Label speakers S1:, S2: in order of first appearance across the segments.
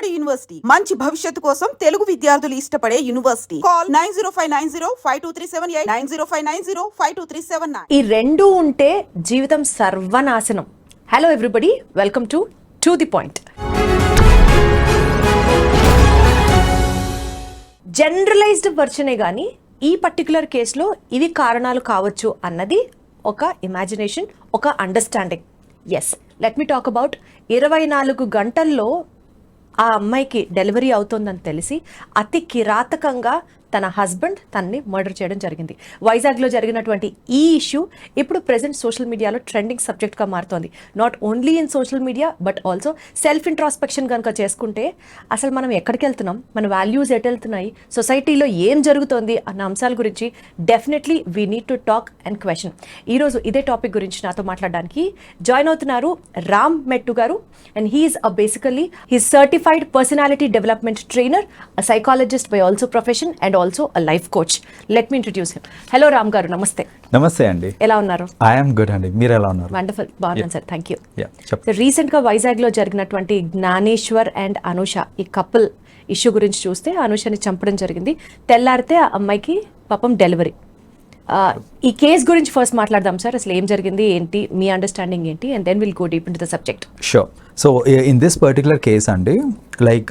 S1: Vijayawada university మంచి భవిష్యత్తు కోసం తెలుగు విద్యార్థులు ఇష్టపడే యూనివర్సిటీ. కాల్ 9059052378 9059052379.
S2: ఈ రెండు ఉంటే జీవితం సర్వనాశనం. Hello everybody, welcome to the point. Generalized వర్షనే కానీ ఈ పర్టికులర్ కేసులో ఇవి కారణాలు కావచ్చు అన్నది ఒక ఇమాజినేషన్, ఒక understanding. Yes, let me talk about 24 గంటల్లో ఆ అమ్మాయికి డెలివరీ అవుతుందని తెలిసి అతి కిరాతకంగా తన హస్బెండ్ తనని మర్డర్ చేయడం జరిగింది. వైజాగ్లో జరిగినటువంటి ఈ ఇష్యూ ఇప్పుడు ప్రెసెంట్ సోషల్ మీడియాలో ట్రెండింగ్ సబ్జెక్ట్గా మారుతోంది. Not only in social media but also self introspection కనుక చేసుకుంటే అసలు మనం ఎక్కడికి వెళ్తున్నాం, మన వాల్యూస్ ఎటు వెళ్తున్నాయి, సొసైటీలో ఏం జరుగుతోంది అన్న అంశాల గురించి definitely we need to talk and question. ఈరోజు ఇదే టాపిక్ గురించి నాతో మాట్లాడడానికి జాయిన్ అవుతున్నారు Ram Mettu garu. And he's basically he's certified personality development trainer, a psychologist by also profession and also a life coach. Let me introduce him. Hello Ram garu, నమస్తే.
S3: నమస్తే అండి,
S2: ఎలా ఉన్నారు?
S3: ఐఎమ్ గుడ్ అండి, మీరు ఎలా ఉన్నారు?
S2: వండర్ఫుల్, బాగున్నాను సార్, థ్యాంక్ యూ.
S3: చెప్పండి.
S2: రీసెంట్గా వైజాగ్లో జరిగినటువంటి జ్ఞానేశ్వర్ అండ్ అనూష ఈ కపుల్ ఇష్యూ గురించి చూస్తే అనూషని చంపడం జరిగింది. తెల్లారితే ఆ అమ్మాయికి పాపం డెలివరీ. ఈ కేసు గురించి ఫస్ట్ మాట్లాడదాం సార్. అసలు ఏం జరిగింది, ఏంటి మీ అండర్స్టాండింగ్ ఏంటి, and then will go deep into the subject.
S3: Sure. So in this particular case అండి, లైక్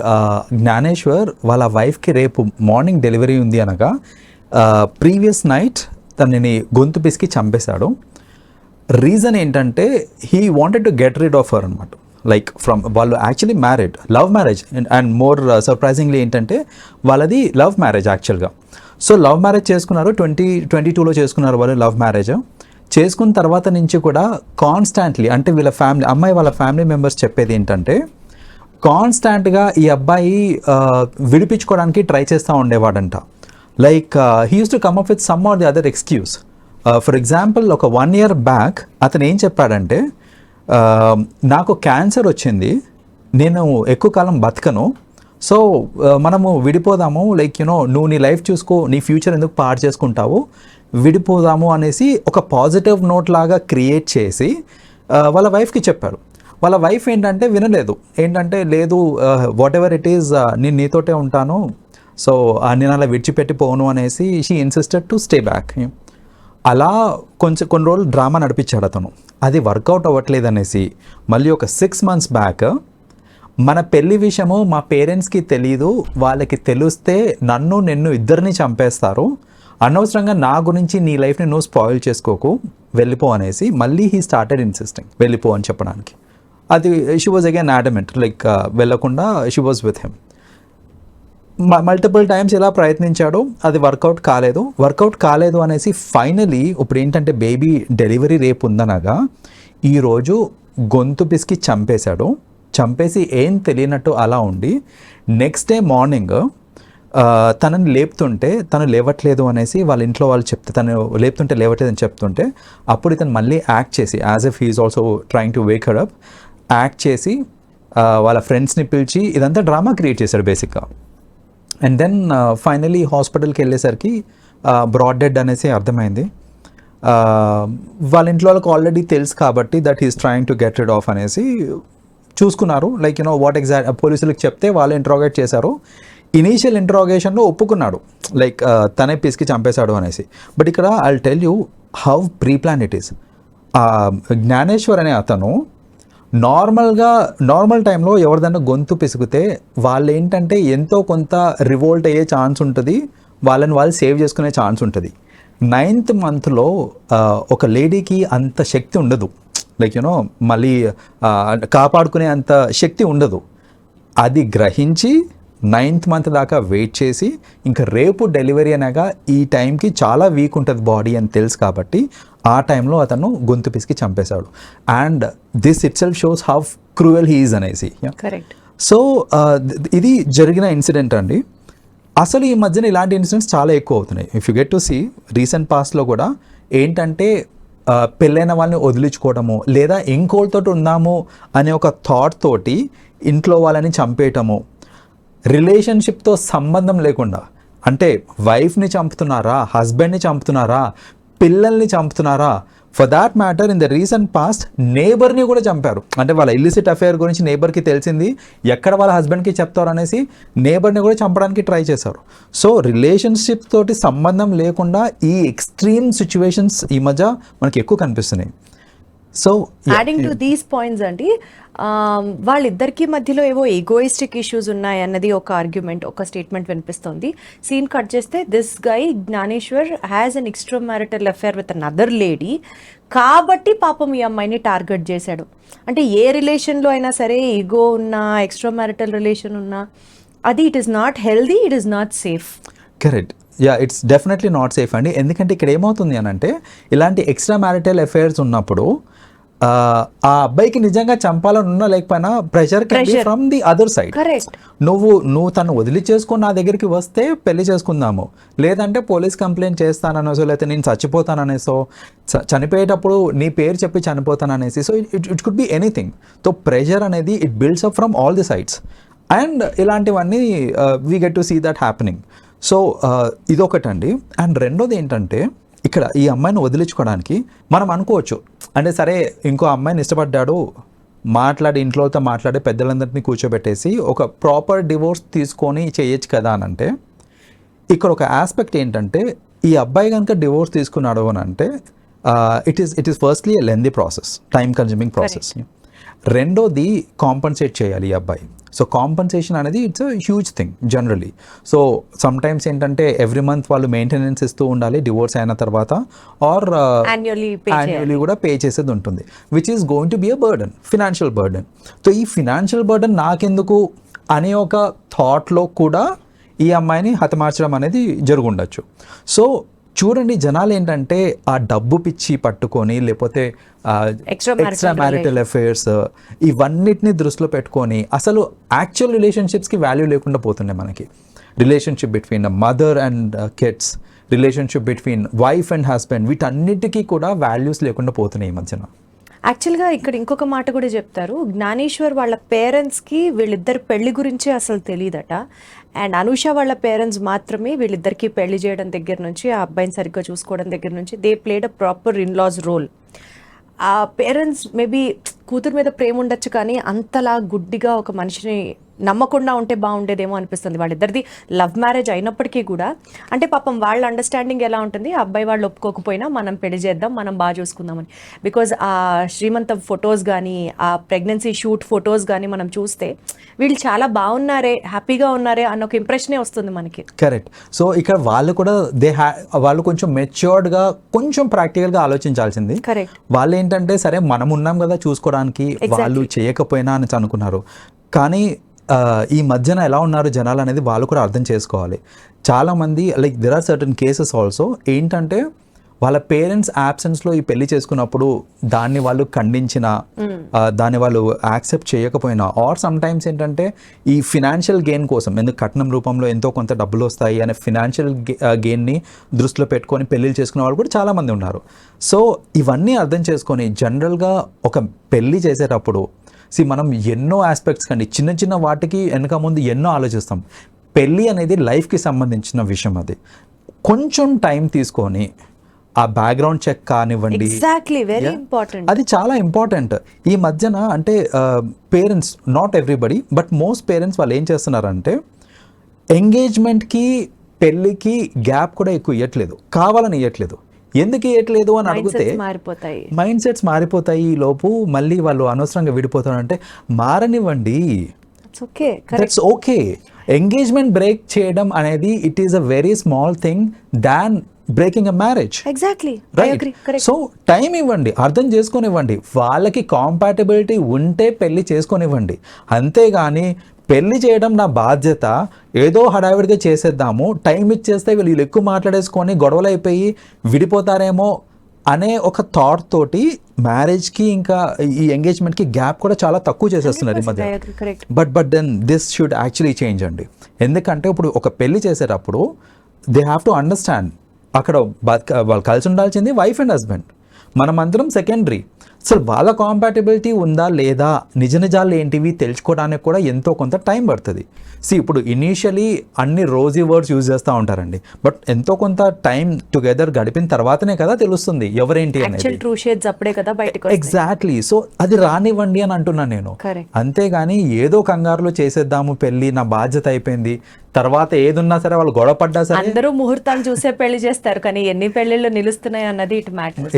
S3: జ్ఞానేశ్వర్ వాళ్ళ వైఫ్కి రేపు మార్నింగ్ డెలివరీ ఉంది అనగా ప్రీవియస్ నైట్ తనని గొంతు పిసికి చంపేశాడు. రీజన్ ఏంటంటే he wanted to get rid of her అనమాట. లైక్ ఫ్రమ్ వాళ్ళు actually married, love marriage. And more surprisingly ఏంటంటే వాళ్ళది లవ్ మ్యారేజ్ యాక్చువల్గా. సో లవ్ మ్యారేజ్ చేసుకున్నారు, 2022లో చేసుకున్నారు వాళ్ళు లవ్ మ్యారేజ్. చేసుకున్న తర్వాత నుంచి కూడా కాన్స్టాంట్లీ, అంటే వీళ్ళ ఫ్యామిలీ, అమ్మాయి వాళ్ళ ఫ్యామిలీ మెంబర్స్ చెప్పేది ఏంటంటే కాన్స్టాంట్గా ఈ అబ్బాయి విడిపించుకోవడానికి ట్రై చేస్తూ ఉండేవాడంట. Like he use to come up with some or the other excuse. For example ఒక 1 year బ్యాక్ అతను ఏం చెప్పాడంటే, నాకు క్యాన్సర్ వచ్చింది, నేను ఎక్కువ కాలం బతకను, సో మనము విడిపోదాము, లైక్ నువ్వు నీ లైఫ్ చూసుకో, నీ ఫ్యూచర్ ఎందుకు పాడు చేసుకుంటావు, విడిపోదాము అనేసి ఒక పాజిటివ్ నోట్ లాగా క్రియేట్ చేసి వాళ్ళ వైఫ్కి చెప్పారు. వాళ్ళ వైఫ్ ఏంటంటే వినలేదు, ఏంటంటే లేదు వాట్ ఎవర్ ఇట్ ఈస్ నేను నీతోటే ఉంటాను, సో నేను అలా విడిచిపెట్టి పోను అనేసి she insisted to stay back. అలా కొన్ని రోజులు డ్రామా నడిపించాడు అతను. అది వర్కౌట్ అవ్వట్లేదు అనేసి మళ్ళీ ఒక 6 months బ్యాక్ మన పెళ్లి విషయము మా పేరెంట్స్కి తెలీదు, వాళ్ళకి తెలిస్తే నన్ను నిన్ను ఇద్దరిని చంపేస్తారు, అనవసరంగా నా గురించి నీ లైఫ్ని నువ్వు స్పాయిల్ చేసుకోకు, వెళ్ళిపో అనేసి మళ్ళీ హీ స్టార్టెడ్ ఇన్సిస్టింగ్ వెళ్ళిపో అని చెప్పడానికి. అది she was again adamant, like వెళ్ళకుండా she was with him. Multiple times ఇలా ప్రయత్నించాడు, అది వర్కౌట్ కాలేదు అనేసి ఫైనలీ ఇప్పుడు ఏంటంటే బేబీ డెలివరీ రేపు ఉందనగా ఈరోజు గొంతు పిసికి చంపేశాడు. చంపేసి ఏం తెలియనట్టు అలా ఉండి నెక్స్ట్ డే మార్నింగ్ తనని లేపుతుంటే తను లేవట్లేదు అనేసి వాళ్ళ ఇంట్లో వాళ్ళు చెప్తే, తను లేపుతుంటే లేవట్లేదు అని చెప్తుంటే అప్పుడు ఇతను మళ్ళీ యాక్ట్ చేసి as if he's also trying to wake her up, act చేసి వాళ్ళ ఫ్రెండ్స్ని పిలిచి ఇదంతా డ్రామా క్రియేట్ చేశాడు బేసిక్గా. అండ్ దెన్ ఫైనలీ హాస్పిటల్కి వెళ్ళేసరికి బ్రాడ్ డెడ్ అనేసి అర్థమైంది. వాళ్ళ ఇంట్లో వాళ్ళకి ఆల్రెడీ తెలుసు కాబట్టి that he's trying to get rid of అనేసి చూసుకున్నారు. లైక్ వాట్ ఎగ్జాక్ట్ పోలీసులకు చెప్తే వాళ్ళు ఇంట్రాగేట్ చేశారు. ఇనీషియల్ ఇంట్రాగేషన్లో ఒప్పుకున్నాడు, లైక్ తనే పిసికి చంపేశాడు అనేసి. బట్ ఇక్కడ I will tell you how pre plan it is. Gyaneshwar అనే అతను నార్మల్ టైంలో ఎవరిదైనా గొంతు పిసిగితే వాళ్ళు ఏంటంటే ఎంతో కొంత రివోల్ట్ అయ్యే ఛాన్స్ ఉంటుంది, వాళ్ళని వాళ్ళు సేవ్ చేసుకునే ఛాన్స్ ఉంటుంది. 9th monthలో ఒక లేడీకి అంత శక్తి ఉండదు, లైక్ మళ్ళీ కాపాడుకునే అంత శక్తి ఉండదు. అది గ్రహించి 9th month దాకా వెయిట్ చేసి ఇంకా రేపు డెలివరీ అనగా ఈ టైంకి చాలా వీక్ ఉంటుంది బాడీ అని తెలుసు కాబట్టి ఆ టైంలో అతను గొంతు పిసికి చంపేశాడు. And this it self shows how cruel he is అనేసి. సో ఇది జరిగిన ఇన్సిడెంట్ అండి. అసలు ఈ మధ్యన ఇలాంటి ఇన్సిడెంట్స్ చాలా ఎక్కువ అవుతున్నాయి. If you get to see recent పాస్ట్లో కూడా ఏంటంటే పెళ్ళైన వాళ్ళని వదిలించుకోవటము, లేదా ఇంకోళ్ళతో ఉందాము అనే ఒక థాట్ తోటి ఇంట్లో వాళ్ళని చంపేయటము, రిలేషన్షిప్తో సంబంధం లేకుండా, అంటే వైఫ్ని చంపుతున్నారా, హస్బెండ్ని చంపుతున్నారా, పిల్లల్ని చంపుతున్నారా, for that matter in the recent past నేబర్ని కూడా చంపారు. అంటే వాళ్ళ ఇల్లిసిట్ అఫేర్ గురించి నేబర్కి తెలిసింది, ఎక్కడ వాళ్ళ హస్బెండ్కి చెప్తారు అనేసి నేబర్ని కూడా చంపడానికి ట్రై చేశారు. సో రిలేషన్షిప్ తోటి సంబంధం లేకుండా ఈ ఎక్స్ట్రీమ్ సిచ్యువేషన్స్ ఈ మధ్య మనకి ఎక్కువ కనిపిస్తున్నాయి. So
S2: adding to these points అండి, వాళ్ళిద్దరికి మధ్యలో ఏవో ఈగోయిస్టిక్ ఇష్యూస్ ఉన్నాయి అన్నది ఒక ఆర్గ్యుమెంట్, ఒక స్టేట్మెంట్ వినిపిస్తుంది. సీన్ కట్ చేస్తే this guy Gyaneshwar has an extra marital affair with another lady, కాబట్టి పాపం ఈ అమ్మాయిని టార్గెట్ చేశాడు. అంటే ఏ రిలేషన్లో అయినా సరే ఈగో ఉన్నా, ఎక్స్ట్రా మ్యారిటల్ రిలేషన్ ఉన్నా, అది it is not healthy, it is not safe.
S3: Correct. Yeah, it's definitely not safe అండి. ఎందుకంటే ఇక్కడ ఏమవుతుంది అని అంటే, ఇలాంటి ఎక్స్ట్రా మ్యారిటల్ అఫైర్స్ ఉన్నప్పుడు ఆ అబ్బాయికి నిజంగా చంపాలని ఉన్నా లేకపోయినా pressure from the other side. నువ్వు తను వదిలి చేసుకొని నా దగ్గరికి వస్తే పెళ్లి చేసుకుందాము, లేదంటే పోలీస్ కంప్లైంట్ చేస్తాననేసో, లేకపోతే నేను చచ్చిపోతాననేసో, చనిపోయేటప్పుడు నీ పేరు చెప్పి చనిపోతాననేసి. So it could be anything. So pressure అనేది it builds up from all the sides, and ఇలాంటివన్నీ we get to see that happening. So ఇదొకటండి. అండ్ రెండోది ఏంటంటే, ఇక్కడ ఈ అమ్మాయిని వదిలించుకోవడానికి మనం అనుకోవచ్చు, అంటే సరే ఇంకో అమ్మాయిని ఇష్టపడ్డాడు, మాట్లాడి ఇంట్లోతో మాట్లాడి పెద్దలందరినీ కూర్చోబెట్టేసి ఒక ప్రాపర్ డివోర్స్ తీసుకొని చేయొచ్చు కదా అని అంటే, ఇక్కడ ఒక ఆస్పెక్ట్ ఏంటంటే, ఈ అబ్బాయి కనుక డివోర్స్ తీసుకున్నాడు అని అంటే it is firstly a lengthy process, time consuming process. రెండోది కాంపన్సేట్ చేయాలి ఈ అబ్బాయి. సో కాంపన్సేషన్ అనేది it's a huge thing generally. So sometimes ఏంటంటే ఎవ్రీ మంత్ వాళ్ళు మెయింటెనెన్స్ ఇస్తూ ఉండాలి డివోర్స్ అయిన తర్వాత, ఆర్ యాన్యువల్లీ కూడా పే చేసేది ఉంటుంది, which is going to be a burden, financial burden. So ఈ ఫినాన్షియల్ బర్డన్ నాకెందుకు అనే ఒక థాట్లో కూడా ఈ అమ్మాయిని హతమార్చడం అనేది జరుగుండొచ్చు. సో చూడండి, జనాలు ఏంటంటే ఆ డబ్బు పిచ్చి పట్టుకొని, లేకపోతే ఎక్స్ట్రా మ్యారిటల్ అఫైర్స్, ఇవన్నిటిని దృష్టిలో పెట్టుకొని అసలు యాక్చువల్ రిలేషన్షిప్స్కి వాల్యూ లేకుండా పోతున్నాయి మనకి. Relationship between mother and kids, relationship between wife and husband, వీటన్నిటికీ కూడా వాల్యూస్ లేకుండా పోతున్నాయి ఈ మధ్యన.
S2: యాక్చువల్గా ఇక్కడ ఇంకొక మాట కూడా చెప్తారు, జ్ఞానేశ్వర్ వాళ్ళ పేరెంట్స్కి వీళ్ళిద్దరు పెళ్లి గురించి అసలు తెలియదట, అండ్ అనూష వాళ్ళ పేరెంట్స్ మాత్రమే వీళ్ళిద్దరికి పెళ్లి చేయడం దగ్గర నుంచి, ఆ అబ్బాయిని సరిగ్గా చూసుకోవడం దగ్గర నుంచి they played a proper in-laws role. ఆ పేరెంట్స్ మేబీ కూతురు మీద ప్రేమ ఉండొచ్చు, కానీ అంతలా గుడ్డిగా ఒక మనిషిని నమ్మకుండా ఉంటే బాగుండేదేమో అనిపిస్తుంది. వాళ్ళిద్దరిది లవ్ మ్యారేజ్ అయినప్పటికీ కూడా, అంటే పాపం వాళ్ళ అండర్స్టాండింగ్ ఎలా ఉంటుంది, అబ్బాయి వాళ్ళు ఒప్పుకోకపోయినా మనం పెళ్లి చేద్దాం, మనం బాగా చూసుకుందామని. బికాజ్ ఆ శ్రీమంతం ఫొటోస్ కానీ, ఆ ప్రెగ్నెన్సీ షూట్ ఫొటోస్ కానీ మనం చూస్తే వీళ్ళు చాలా బాగున్నారే, హ్యాపీగా ఉన్నారే అన్న ఒక ఇంప్రెషనే వస్తుంది మనకి.
S3: కరెక్ట్. సో ఇక్కడ వాళ్ళు కూడా వాళ్ళు కొంచెం మెచ్యూర్డ్గా, కొంచెం ప్రాక్టికల్గా ఆలోచించాల్సింది.
S2: కరెక్ట్.
S3: వాళ్ళు ఏంటంటే సరే మనం ఉన్నాం కదా చూసుకోవడానికి, వాళ్ళు చేయకపోయినా అని అనుకున్నారు. కానీ ఈ మధ్యన ఎలా ఉన్నారు జనాలు అనేది వాళ్ళు కూడా అర్థం చేసుకోవాలి. చాలామంది like there are certain cases also ఏంటంటే, వాళ్ళ పేరెంట్స్ యాబ్సెన్స్లో ఈ పెళ్లి చేసుకున్నప్పుడు దాన్ని వాళ్ళు ఖండించిన, దాన్ని వాళ్ళు యాక్సెప్ట్ చేయకపోయినా, ఆర్ సమ్ టైమ్స్ ఏంటంటే ఈ ఫినాన్షియల్ గెయిన్ కోసం, ఎందుకు కట్నం రూపంలో ఎంతో కొంత డబ్బులు వస్తాయి అనే ఫినాన్షియల్ గెయిన్ని దృష్టిలో పెట్టుకొని పెళ్ళిళ్ళు చేసుకునే వాళ్ళు కూడా చాలామంది ఉన్నారు. సో ఇవన్నీ అర్థం చేసుకొని జనరల్గా ఒక పెళ్ళి చేసేటప్పుడు మనం ఎన్నో ఆస్పెక్ట్స్ కండి, చిన్న చిన్న వాటికి వెనక ముందు ఎన్నో ఆలోచిస్తాం. పెళ్ళి అనేది లైఫ్కి సంబంధించిన విషయం. అది కొంచెం టైం తీసుకొని ఆ బ్యాక్గ్రౌండ్ చెక్ కానివ్వండి, అది చాలా ఇంపార్టెంట్. ఈ మధ్యన అంటే parents, not everybody but most parents వాళ్ళు ఏం చేస్తున్నారంటే, ఎంగేజ్మెంట్కి పెళ్ళికి గ్యాప్ కూడా ఎక్కువ ఇవ్వట్లేదు, కావాలని ఇవ్వట్లేదు. ఎందుకు ఇవ్వట్లేదు అని అడిగితే మైండ్ సెట్స్ మారిపోతాయి, ఈ లోపు మళ్ళీ వాళ్ళు అనవసరంగా విడిపోతారంటే మారనివ్వండి, దట్స్ ఓకే. ఎంగేజ్మెంట్ బ్రేక్ చేయడం అనేది it is a very small thing than breaking a marriage.
S2: Exactly,
S3: right. So time ఇవ్వండి, అర్థం చేసుకొనివ్వండి, వాళ్ళకి కాంపాటబిలిటీ ఉంటే పెళ్లి చేసుకొనివ్వండి. అంతేగాని పెళ్లి చేయడం నా బాధ్యత, ఏదో హడావిడిగా చేసేద్దాము, టైం ఇచ్చేస్తే వీళ్ళు ఎక్కువ మాట్లాడేసుకొని గొడవలు అయిపోయి విడిపోతారేమో అనే ఒక థాట్ తోటి మ్యారేజ్కి ఇంకా ఈ ఎంగేజ్మెంట్కి గ్యాప్ కూడా చాలా తక్కువ చేసేస్తున్నారు ఈ మధ్య. But then this should actually change అండి. ఎందుకంటే ఇప్పుడు ఒక పెళ్లి చేసేటప్పుడు దే హ్యావ్ టు అండర్స్టాండ్, అక్కడ వాళ్ళు కలిసి ఉండాల్సింది వైఫ్ అండ్ హస్బెండ్, మనమందరం సెకండరీ. అసలు వాళ్ళ కాంపాటబిలిటీ ఉందా లేదా, నిజ నిజాలు ఏంటివి తెలుసుకోవడానికి కూడా ఎంతో కొంత టైం పడుతుంది. ఇప్పుడు ఇనీషియలీ అన్ని రోజీ వర్డ్స్ యూజ్ చేస్తూ ఉంటారండి, బట్ ఎంతో కొంత టైం టుగెదర్ గడిపిన తర్వాతనే కదా తెలుస్తుంది ఎవరేంటి అనేది.
S2: ట్రూ షేడ్స్ అప్పుడే కదా బయటకు.
S3: ఎగ్జాక్ట్లీ. సో అది రానివ్వండి అని అంటున్నాను నేను. అంతేగాని ఏదో కంగారులో చేసేద్దాము పెళ్ళి, నా బాధ్యత అయిపోయింది, తర్వాత ఏదున్నా సరే వాళ్ళు గొడవ పడ్డా సరే.
S2: అందరూ ముహూర్తాలు చూసే పెళ్లి చేస్తారు, కానీ ఎన్ని పెళ్లిళ్ళు నిలుస్తున్నాయి అన్నది it matters.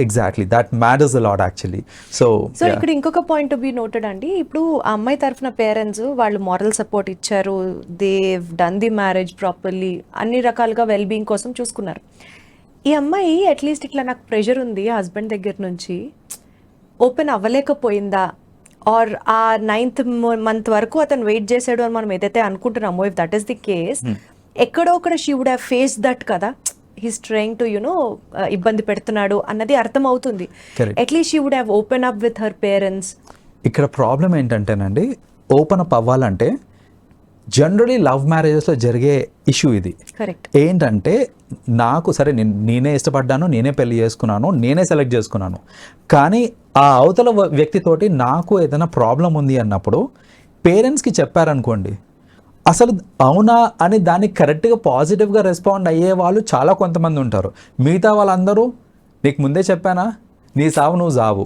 S3: Exactly that matters a lot actually. So
S2: ఇక్కడ ఇంకొక పాయింట్ టు బి నోటెడ్ అండి. ఇప్పుడు ఆ అమ్మాయి తరఫున పేరెంట్స్ వాళ్ళు మారల్ సపోర్ట్ ఇచ్చారు, Dev done the marriage properly, అన్ని రకాలుగా వెల్ బీయింగ్ కోసం చూసుకున్నారు. ఈ అమ్మాయి అట్లీస్ట్ ఇట్లా నాకు ప్రెషర్ ఉంది హస్బెండ్ దగ్గర నుంచి, ఓపెన్ అవ్వలేకపోయిందా, ఆర్ ఆ 9th month వరకు అతను వెయిట్ చేశాడు అని మనం ఏదైతే అనుకుంటున్నామో, if that is the case, ఎక్కడో ఒకడ she would have face that కదా, హీస్ ట్రైయింగ్ టు ఇబ్బంది పెడుతున్నాడు అన్నది అర్థం అవుతుంది. At least she would have open up with her parents.
S3: ఇక్కడ ప్రాబ్లం ఏంటంటేనండి, ఓపెన్ అప్ అవ్వాలంటే జనరలీ లవ్ మ్యారేజెస్లో జరిగే ఇష్యూ ఇది. ఏంటంటే నాకు సరే నేనే ఇష్టపడ్డాను, నేనే పెళ్లి చేసుకున్నాను, నేనే సెలెక్ట్ చేసుకున్నాను, కానీ ఆ అవతల వ్యక్తితోటి నాకు ఏదైనా ప్రాబ్లం ఉంది అన్నప్పుడు పేరెంట్స్కి చెప్పారనుకోండి, అసలు అవునా అని దానికి కరెక్ట్గా పాజిటివ్గా రెస్పాండ్ అయ్యే వాళ్ళు చాలా కొంతమంది ఉంటారు. మిగతా వాళ్ళందరూ నీకు ముందే చెప్పానా, నీ సావు నువ్వు సావు,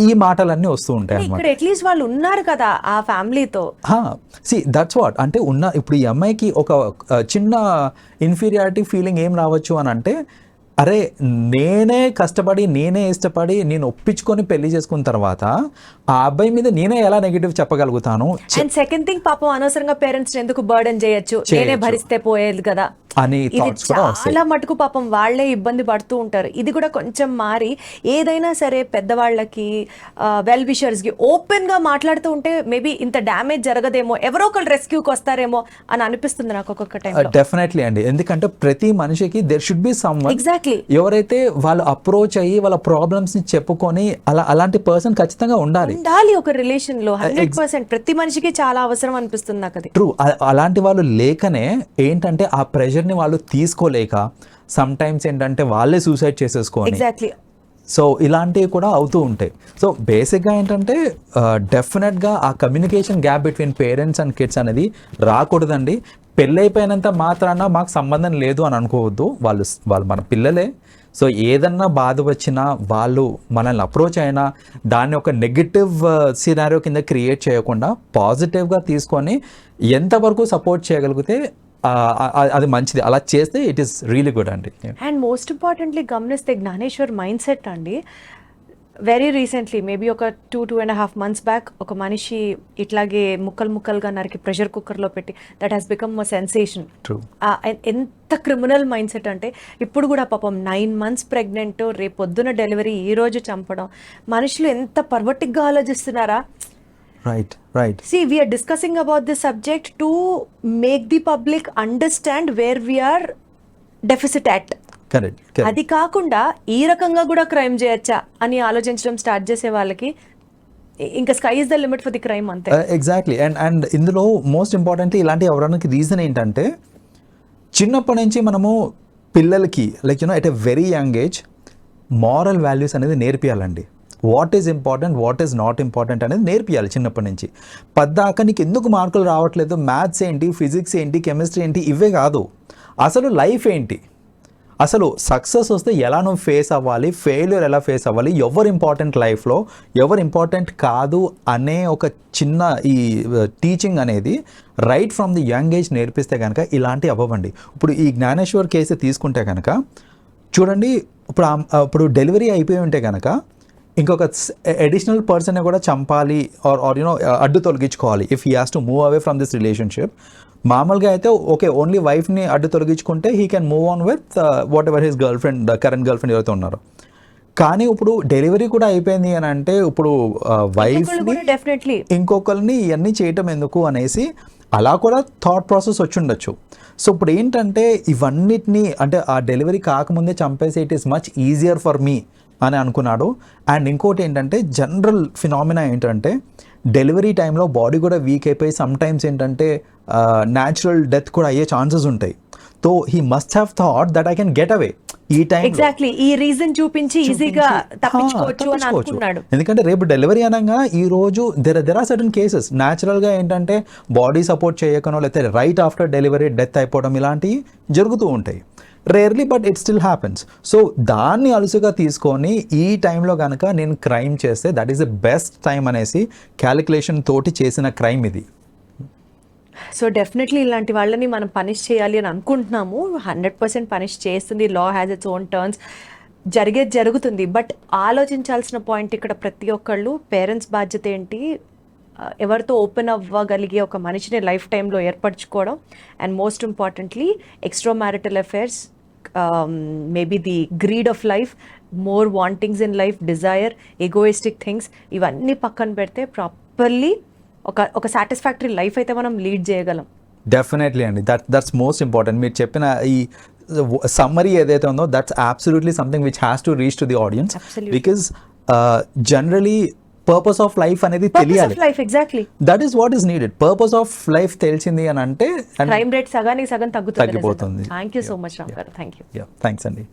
S3: ఈ మాటలన్నీ వస్తూ ఉంటాయి అన్నమాట.
S2: అట్లీస్ట్ వాళ్ళు ఉన్నారు కదా ఆ ఫ్యామిలీతో.
S3: దట్స్ వాట్ అంటే ఇప్పుడు ఈ అమ్మాయికి ఒక చిన్న ఇన్ఫీరియారిటీ ఫీలింగ్ ఏం రావచ్చు అని అంటే, అరే నేనే కష్టపడి నేనే ఇష్టపడి నేను ఒప్పించుకొని పెళ్లి చేసుకున్న తర్వాత ఆ అబ్బాయి మీద నేనే ఎలా నెగిటివ్ చెప్పగలుగుతాను.
S2: అండ్ సెకండ్ థింగ్, పాపం అనవసరంగా పేరెంట్స్ ఎందుకు బర్డెన్ చేయొచ్చు, నేనే భరిస్తే పోయేది కదా
S3: అని
S2: చాలా మటుకు పాపం వాళ్లే ఇబ్బంది పడుతూ ఉంటారు. ఇది కూడా కొంచెం మారి ఏదైనా సరే పెద్దవాళ్ళకి వెల్ విషర్స్ కి ఓపెన్ గా మాట్లాడుతూ ఉంటే మేబీ ఇంత డ్యామేజ్ జరగదేమో, ఎవరో ఒకళ్ళు రెస్క్యూకి వస్తారేమో అని అనిపిస్తుంది నాకు ఒక్కొక్క టైం.
S3: డెఫినెట్లీ అండి, ఎందుకంటే ప్రతి మనిషికి there should be someone,
S2: exactly,
S3: ఎవరైతే వాళ్ళు అప్రోచ్ అయ్యి వాళ్ళ ప్రాబ్లమ్స్ ని చెప్పుకొని అలాంటి పర్సన్ ఖచ్చితంగా ఉండాలి
S2: ఒక రిలేషన్ లో. 100% ప్రతి మనిషికి చాలా అవసరం అనిపిస్తుంది నాకు అది.
S3: ట్రూ. అలాంటి వాళ్ళు లేకనే ఏంటంటే ఆ ప్రెషర్ ని వాళ్ళు తీసుకోలేక సమ్ టైమ్స్ ఏంటంటే వాళ్ళే సూసైడ్ చేసేసుకోవాలి.
S2: ఎగ్జాక్ట్లీ.
S3: సో ఇలాంటివి కూడా అవుతూ ఉంటాయి. సో బేసిక్గా ఏంటంటే డెఫినెట్గా ఆ communication gap between parents and kids అనేది రాకూడదండి. పెళ్ళైపోయినంత మాత్రాన మాకు సంబంధం లేదు అని అనుకోవద్దు. వాళ్ళు మన పిల్లలే. సో ఏదన్నా బాధ వచ్చినా వాళ్ళు మనల్ని అప్రోచ్ అయినా దాన్ని ఒక నెగిటివ్ సినారియో కింద క్రియేట్ చేయకుండా పాజిటివ్గా తీసుకొని ఎంతవరకు సపోర్ట్ చేయగలిగితే అది మంచిది. అలా చేస్తే ఇట్ ఈస్ రియలీ గుడ్ అండి.
S2: అండ్ మోస్ట్ ఇంపార్టెంట్లీ గమనిస్తే జ్ఞానేశ్వర్ మైండ్ సెట్ అండి, వెరీ రీసెంట్లీ మేబీ ఒక 2.5 months బ్యాక్ ఒక మనిషి ఇట్లాగే ముక్కలుగా నరికి ప్రెషర్ కుక్కర్లో పెట్టి that has become a sensation. ఎంత క్రిమినల్ మైండ్ సెట్ అంటే, ఇప్పుడు కూడా పాపం 9 months ప్రెగ్నెంట్, రేపు పొద్దున డెలివరీ, ఈ రోజు చంపడం. మనుషులు ఎంత పర్వర్టిక్గా ఆలోచిస్తున్నారా.
S3: Right.
S2: See, we are discussing about this subject to make the public understand where we are deficit at.
S3: Correct.
S2: అది కాకుండా ఈ రకంగా కూడా క్రైమ్ చేయొచ్చా అని ఆలోచించడం స్టార్ట్ చేసే వాళ్ళకి ఇంకా sky is the limit for the crime అంతే.
S3: ఎగ్జాక్ట్లీ. అండ్ ఇందులో మోస్ట్ ఇంపార్టెంట్లీ ఇలాంటి ఎవరికి రీజన్ ఏంటంటే, చిన్నప్పటి నుంచి మనము పిల్లలకి at a very young age moral values అనేది నేర్పియాలండి. What is important, what is not important అనేది నేర్పియాలి చిన్నప్పటి నుంచి. పద్దాక నీకు ఎందుకు మార్కులు రావట్లేదు, మ్యాథ్స్ ఏంటి, ఫిజిక్స్ ఏంటి, కెమిస్ట్రీ ఏంటి, ఇవే కాదు, అసలు లైఫ్ ఏంటి, అసలు సక్సెస్ వస్తే ఎలా నువ్వు ఫేస్ అవ్వాలి, ఫెయిల్యూర్ ఎలా ఫేస్ అవ్వాలి, ఎవరు ఇంపార్టెంట్ లైఫ్లో, ఎవరు ఇంపార్టెంట్ కాదు అనే ఒక చిన్న ఈ టీచింగ్ అనేది right from the young age నేర్పిస్తే కనుక ఇలాంటివి అవ్వండి. ఇప్పుడు ఈ జ్ఞానేశ్వర్ కేసు తీసుకుంటే కనుక చూడండి, ఇప్పుడు డెలివరీ అయిపోయి ఉంటే కనుక ఇంకొక అడిషనల్ పర్సన్ కూడా చంపాలి ఆర్ అడ్డు తొలగించుకోవాలి if he has to move away from this relationship. మామూలుగా అయితే ఓకే, ఓన్లీ వైఫ్ని అడ్డు తొలగించుకుంటే he can move on with whatever his current girlfriend ఎవరైతే ఉన్నారో. కానీ ఇప్పుడు డెలివరీ కూడా అయిపోయింది అని అంటే ఇప్పుడు వైఫ్ని ఇంకొకరిని ఇవన్నీ చేయటం ఎందుకు అనేసి అలా కూడా థాట్ ప్రాసెస్ వచ్చి ఉండొచ్చు. సో ఇప్పుడు ఏంటంటే ఇవన్నిటినీ అంటే ఆ డెలివరీ కాకముందే చంపేసి it is much easier for me అని అనుకున్నాడు. అండ్ ఇంకోటి ఏంటంటే జనరల్ ఫినామినా ఏంటంటే డెలివరీ టైంలో బాడీ కూడా వీక్ అయిపోయి సమ్ టైమ్స్ ఏంటంటే న్యాచురల్ డెత్ కూడా అయ్యే ఛాన్సెస్ ఉంటాయి. So he must have thought that I can get away. ఈ టైం
S2: ఎగ్జాక్ట్లీ ఈ రీజన్ చూపించి ఈజీగా తప్పించుకోవచ్చు అని అనుకున్నాడు.
S3: ఎందుకంటే రేపు డెలివరీ అనగా ఈ రోజు దెర్ ఆర్ సర్టన్ కేసెస్ న్యాచురల్గా ఏంటంటే బాడీ సపోర్ట్ చేయకనో లేకపోతే రైట్ ఆఫ్టర్ డెలివరీ డెత్ అయిపోవడం ఇలాంటివి జరుగుతూ ఉంటాయి. Rarely but it still happens. So దాన్ని అలుసుగా తీసుకొని ఈ టైంలో కనుక నేను క్రైమ్ చేస్తే that is the best time అనేసి క్యాలిక్యులేషన్ తోటి చేసిన క్రైమ్ ఇది.
S2: సో డెఫినెట్లీ ఇలాంటి వాళ్ళని మనం పనిష్ చేయాలి అని అనుకుంటున్నాము. 100% పనిష్ చేస్తుంది. లా హ్యాజ్ ఇట్స్ ఓన్ టర్న్స్. జరిగేది జరుగుతుంది. బట్ ఆలోచించాల్సిన పాయింట్ ఇక్కడ ప్రతి ఒక్కళ్ళు పేరెంట్స్ బాధ్యత ఏంటి, ఎవరితో ఓపెన్ అవ్వగలిగే ఒక మనిషిని లైఫ్ టైంలో ఏర్పరచుకోవడం, and most importantly extra marital affairs, maybe the greed of life, more wantings in life, desire, egoistic things ఇవన్నీ పక్కన పెడితే ప్రాపర్లీ ఒక సాటిస్ఫాక్టరీ లైఫ్ అయితే మనం లీడ్ చేయగలం.
S3: డెఫినెట్లీ అండి, దట్స్ మోస్ట్ ఇంపార్టెంట్. మీరు చెప్పిన ఈ సమ్మరీ ఏదైతే ఉందో that's absolutely something which has to reach to the audience. Because generally purpose of life అనేది తెలియాలి.
S2: Exactly
S3: that is what is needed. Purpose of life తెలిసింది అని అంటే
S2: క్రైమ్ రేట్ సగానికి సగం తగ్గిపోతుంది.
S3: తగ్గిపోతుంది.
S2: Thank you so much Ram garu. Thank you.
S3: Thanks అండి.